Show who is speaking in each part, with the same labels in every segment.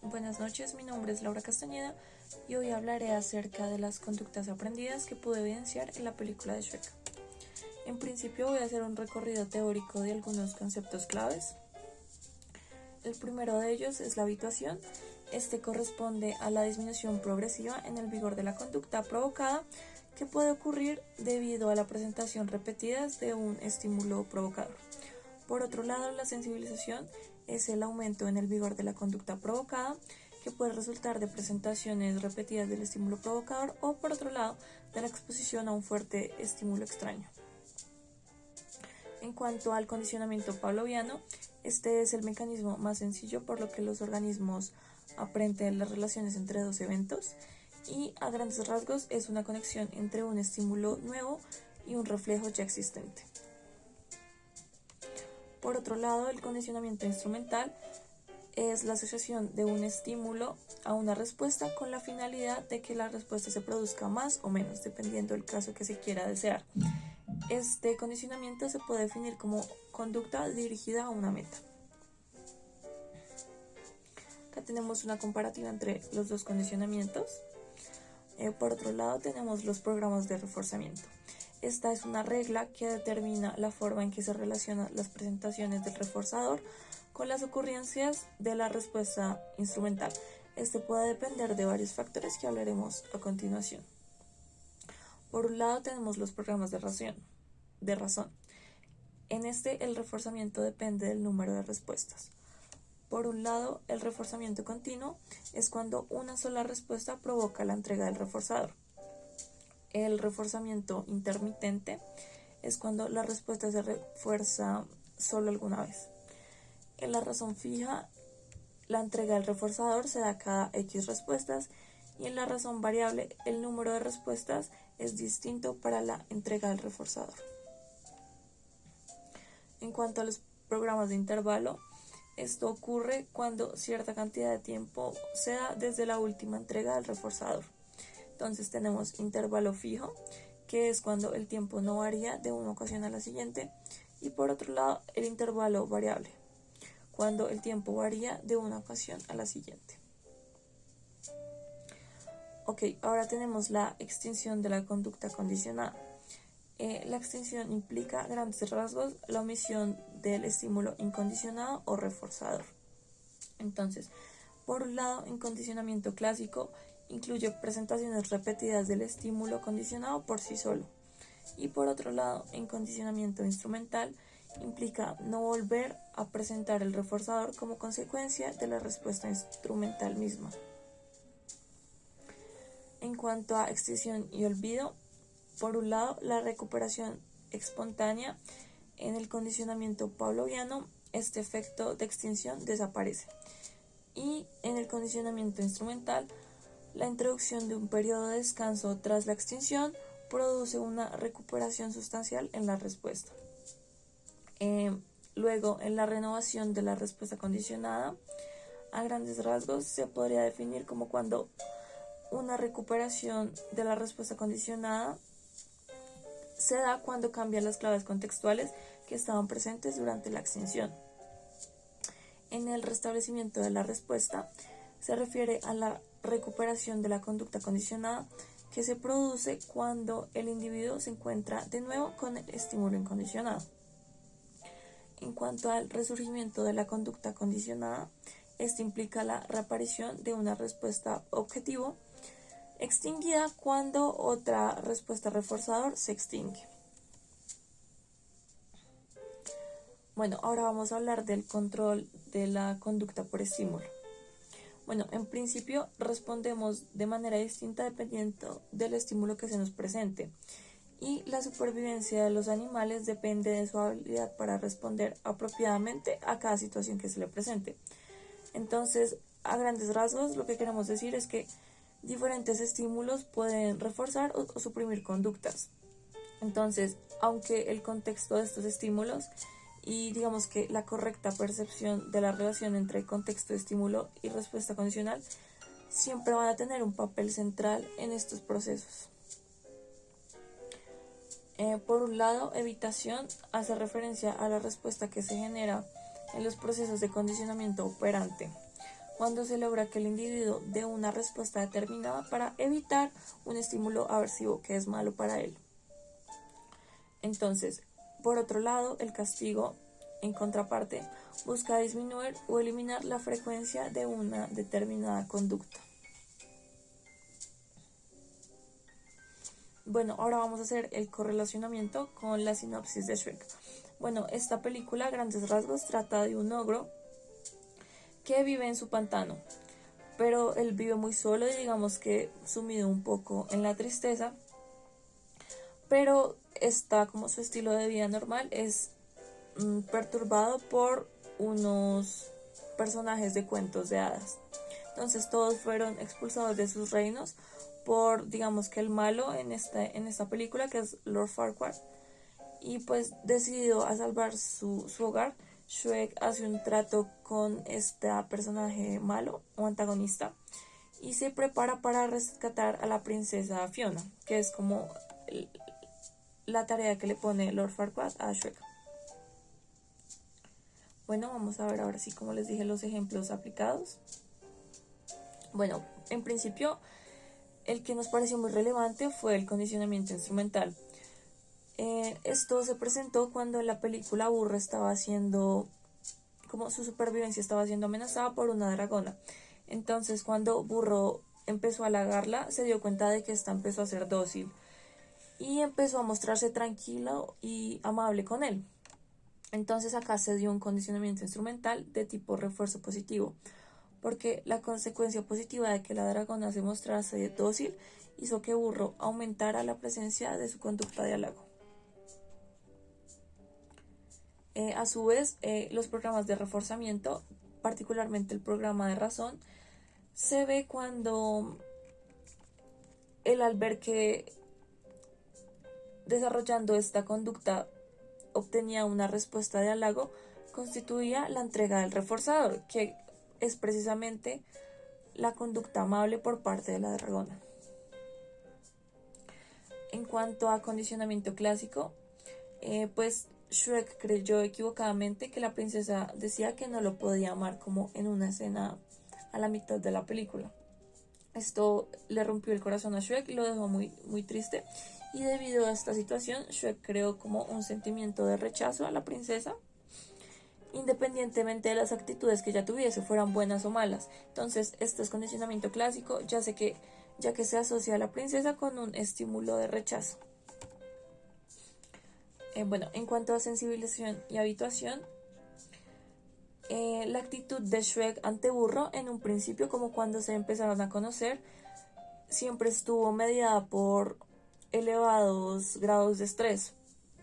Speaker 1: Buenas noches, mi nombre es Laura Castañeda y hoy hablaré acerca de las conductas aprendidas que pude evidenciar en la película de Shrek. En principio voy a hacer un recorrido teórico de algunos conceptos claves. El primero de ellos es la habituación. Este corresponde a la disminución progresiva en el vigor de la conducta provocada que puede ocurrir debido a la presentación repetida de un estímulo provocador. Por otro lado, la sensibilización es el aumento en el vigor de la conducta provocada que puede resultar de presentaciones repetidas del estímulo provocador o, por otro lado, de la exposición a un fuerte estímulo extraño. En cuanto al condicionamiento pavloviano, este es el mecanismo más sencillo por lo que los organismos aprenden las relaciones entre dos eventos y a grandes rasgos es una conexión entre un estímulo nuevo y un reflejo ya existente. Por otro lado, el condicionamiento instrumental es la asociación de un estímulo a una respuesta con la finalidad de que la respuesta se produzca más o menos, dependiendo del caso que se quiera desear. Este condicionamiento se puede definir como conducta dirigida a una meta. Acá tenemos una comparativa entre los dos condicionamientos. Por otro lado, tenemos los programas de reforzamiento. Esta es una regla que determina la forma en que se relacionan las presentaciones del reforzador con las ocurrencias de la respuesta instrumental. Este puede depender de varios factores que hablaremos a continuación. Por un lado tenemos los programas de razón. En este el reforzamiento depende del número de respuestas. Por un lado, el reforzamiento continuo es cuando una sola respuesta provoca la entrega del reforzador. El reforzamiento intermitente es cuando la respuesta se refuerza solo alguna vez. En la razón fija, la entrega del reforzador se da cada X respuestas y en la razón variable, el número de respuestas es distinto para la entrega del reforzador. En cuanto a los programas de intervalo, esto ocurre cuando cierta cantidad de tiempo se da desde la última entrega del reforzador. Entonces tenemos intervalo fijo, que es cuando el tiempo no varía de una ocasión a la siguiente, y por otro lado el intervalo variable, cuando el tiempo varía de una ocasión a la siguiente. Ok, ahora tenemos la extinción de la conducta condicionada. La extinción implica, a grandes rasgos, la omisión del estímulo incondicionado o reforzador. Entonces, por un lado, en condicionamiento clásico, incluye presentaciones repetidas del estímulo condicionado por sí solo. Y por otro lado, en condicionamiento instrumental, implica no volver a presentar el reforzador como consecuencia de la respuesta instrumental misma. En cuanto a extinción y olvido, por un lado, la recuperación espontánea. En el condicionamiento pavloviano, este efecto de extinción desaparece. Y en el condicionamiento instrumental, la introducción de un periodo de descanso tras la extinción produce una recuperación sustancial en la respuesta. Luego, en la renovación de la respuesta condicionada, a grandes rasgos se podría definir como cuando una recuperación de la respuesta condicionada se da cuando cambian las claves contextuales que estaban presentes durante la extinción. En el restablecimiento de la respuesta se refiere a la recuperación de la conducta condicionada que se produce cuando el individuo se encuentra de nuevo con el estímulo incondicionado. En cuanto al resurgimiento de la conducta condicionada, este implica la reaparición de una respuesta objetivo extinguida cuando otra respuesta reforzador se extingue. Bueno, ahora vamos a hablar del control de la conducta por estímulo. Bueno, en principio respondemos de manera distinta dependiendo del estímulo que se nos presente y la supervivencia de los animales depende de su habilidad para responder apropiadamente a cada situación que se le presente. Entonces, a grandes rasgos, lo que queremos decir es que diferentes estímulos pueden reforzar o suprimir conductas. Entonces, aunque el contexto de estos estímulos y digamos que la correcta percepción de la relación entre contexto de estímulo y respuesta condicional siempre van a tener un papel central en estos procesos. Por un lado, evitación hace referencia a la respuesta que se genera en los procesos de condicionamiento operante. cuando se logra que el individuo dé una respuesta determinada para evitar un estímulo aversivo que es malo para él. Entonces, por otro lado, el castigo, en contraparte, busca disminuir o eliminar la frecuencia de una determinada conducta. Bueno, ahora vamos a hacer el correlacionamiento con la sinopsis de Shrek. Bueno, esta película, a grandes rasgos, trata de un ogro que vive en su pantano, pero él vive muy solo y digamos que sumido un poco en la tristeza, pero está como su estilo de vida normal es perturbado por unos personajes de cuentos de hadas. Entonces todos fueron expulsados de sus reinos por, digamos que el malo en esta película, que es Lord Farquaad, y pues decidido a salvar su hogar, Shrek hace un trato con este personaje malo o antagonista y se prepara para rescatar a la princesa Fiona, que es como la tarea que le pone Lord Farquaad a Shrek. Bueno, vamos a ver ahora sí, como les dije, los ejemplos aplicados. Bueno, en principio, el que nos pareció muy relevante fue el condicionamiento instrumental. Esto se presentó cuando en la película Burro estaba siendo, como su supervivencia estaba siendo amenazada por una dragona. Entonces, cuando Burro empezó a halagarla, se dio cuenta de que esta empezó a ser dócil y empezó a mostrarse tranquilo y amable con él. Entonces acá se dio un condicionamiento instrumental de tipo refuerzo positivo, porque la consecuencia positiva de que la dragona se mostrase dócil hizo que Burro aumentara la presencia de su conducta de halago. A su vez, los programas de reforzamiento, particularmente el programa de razón, se ve cuando él, al ver que desarrollando esta conducta obtenía una respuesta de halago, constituía la entrega del reforzador, que es precisamente la conducta amable por parte de la dragona. En cuanto a condicionamiento clásico, pues Shrek creyó equivocadamente que la princesa decía que no lo podía amar, como en una escena a la mitad de la película. Esto le rompió el corazón a Shrek y lo dejó muy, muy triste. Y debido a esta situación, Shrek creó como un sentimiento de rechazo a la princesa, independientemente de las actitudes que ella tuviese, fueran buenas o malas. Entonces, este es condicionamiento clásico, ya que se asocia a la princesa con un estímulo de rechazo. Bueno, en cuanto a sensibilización y habituación, la actitud de Shrek ante Burro en un principio, como cuando se empezaron a conocer, siempre estuvo mediada por elevados grados de estrés,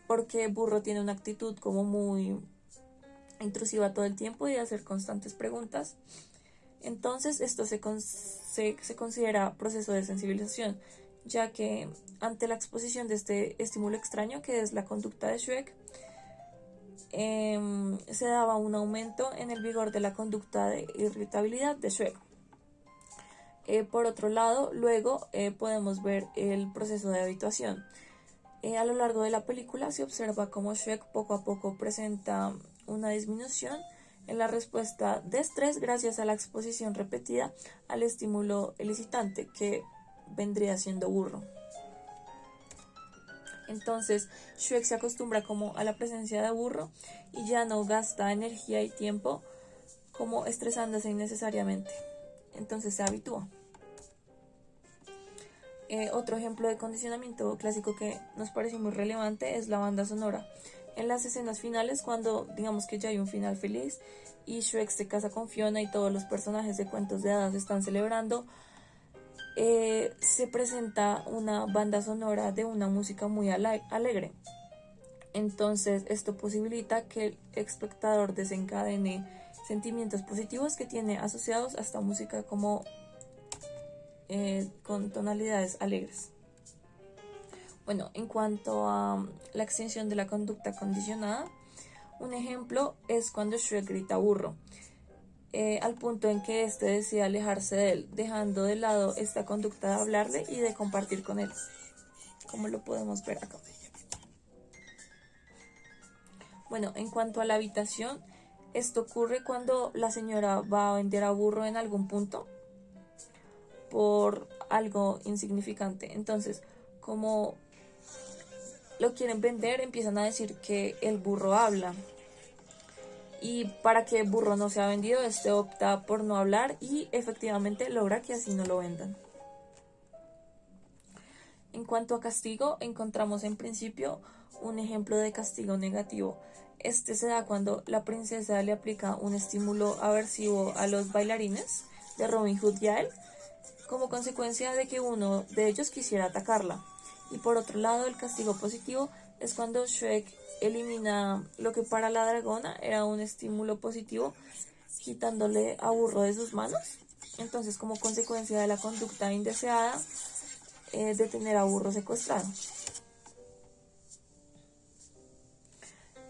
Speaker 1: porque Burro tiene una actitud como muy intrusiva todo el tiempo y de hacer constantes preguntas. Entonces esto se considera proceso de sensibilización, ya que ante la exposición de este estímulo extraño, que es la conducta de Shrek, se daba un aumento en el vigor de la conducta de irritabilidad de Shrek. Por otro lado, luego podemos ver el proceso de habituación. A lo largo de la película se observa cómo Shrek poco a poco presenta una disminución en la respuesta de estrés gracias a la exposición repetida al estímulo elicitante, que vendría siendo Burro. Entonces Shrek se acostumbra como a la presencia de Burro y ya no gasta energía y tiempo como estresándose innecesariamente. Entonces se habitúa. Otro ejemplo de condicionamiento clásico que nos pareció muy relevante es la banda sonora. En las escenas finales, cuando digamos que ya hay un final feliz y Shrek se casa con Fiona y todos los personajes de cuentos de hadas están celebrando, se presenta una banda sonora de una música muy alegre. Entonces esto posibilita que el espectador desencadene sentimientos positivos que tiene asociados a esta música como con tonalidades alegres. Bueno, en cuanto a la extensión de la conducta condicionada, un ejemplo es cuando Shrek grita Burro, al punto en que éste decide alejarse de él, dejando de lado esta conducta de hablarle y de compartir con él, como lo podemos ver acá. Bueno, en cuanto a la habitación, Esto ocurre cuando la señora va a vender a burro en algún punto por algo insignificante. Entonces, como lo quieren vender, empiezan a decir que el burro habla. Y para que el burro no sea vendido, este opta por no hablar y efectivamente logra que así no lo vendan. En cuanto a castigo, encontramos en principio un ejemplo de castigo negativo. Este se da cuando la princesa le aplica un estímulo aversivo a los bailarines de Robin Hood y a él, como consecuencia de que uno de ellos quisiera atacarla. Y por otro lado, el castigo positivo es cuando Shrek elimina lo que para la dragona era un estímulo positivo, quitándole a Burro de sus manos. Entonces, como consecuencia de la conducta indeseada, de tener a Burro secuestrado.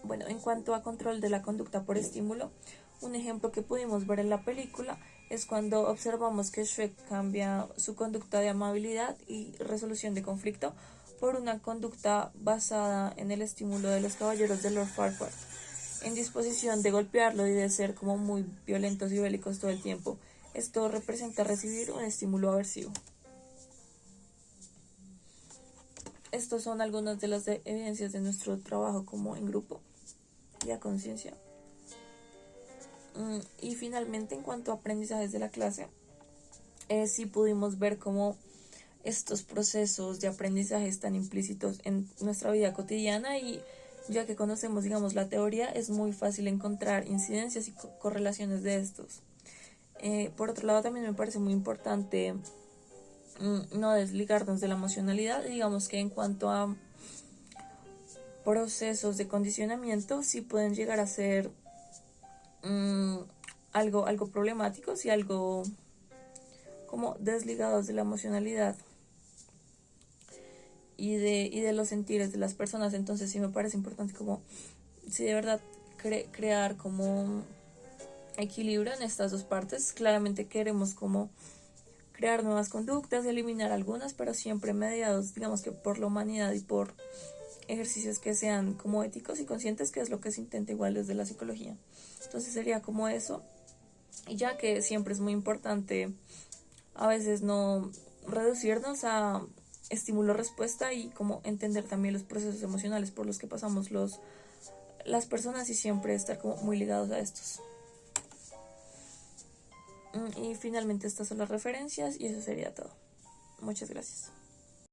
Speaker 1: Bueno, en cuanto a control de la conducta por estímulo, un ejemplo que pudimos ver en la película es cuando observamos que Shrek cambia su conducta de amabilidad y resolución de conflicto por una conducta basada en el estímulo de los caballeros de Lord Farquaad, en disposición de golpearlo y de ser como muy violentos y bélicos todo el tiempo. Esto representa recibir un estímulo aversivo. Estos son algunas de las evidencias de nuestro trabajo como en grupo y a conciencia. Y finalmente, en cuanto a aprendizajes de la clase, sí pudimos ver cómo estos procesos de aprendizaje están implícitos en nuestra vida cotidiana y ya que conocemos, digamos, la teoría, es muy fácil encontrar incidencias y correlaciones de estos. Por otro lado, también me parece muy importante no desligarnos de la emocionalidad. Digamos que en cuanto a procesos de condicionamiento, sí pueden llegar a ser algo problemáticos y algo como desligados de la emocionalidad y de los sentires de las personas. Entonces sí me parece importante como si de verdad crear como equilibrio en estas dos partes. Claramente queremos como crear nuevas conductas, eliminar algunas, pero siempre mediados, digamos que por la humanidad y por ejercicios que sean como éticos y conscientes, que es lo que se intenta igual desde la psicología. Entonces sería como eso, y ya que siempre es muy importante a veces no reducirnos a estímulo-respuesta y como entender también los procesos emocionales por los que pasamos las personas y siempre estar como muy ligados a estos. Y finalmente estas son las referencias y eso sería todo. Muchas gracias.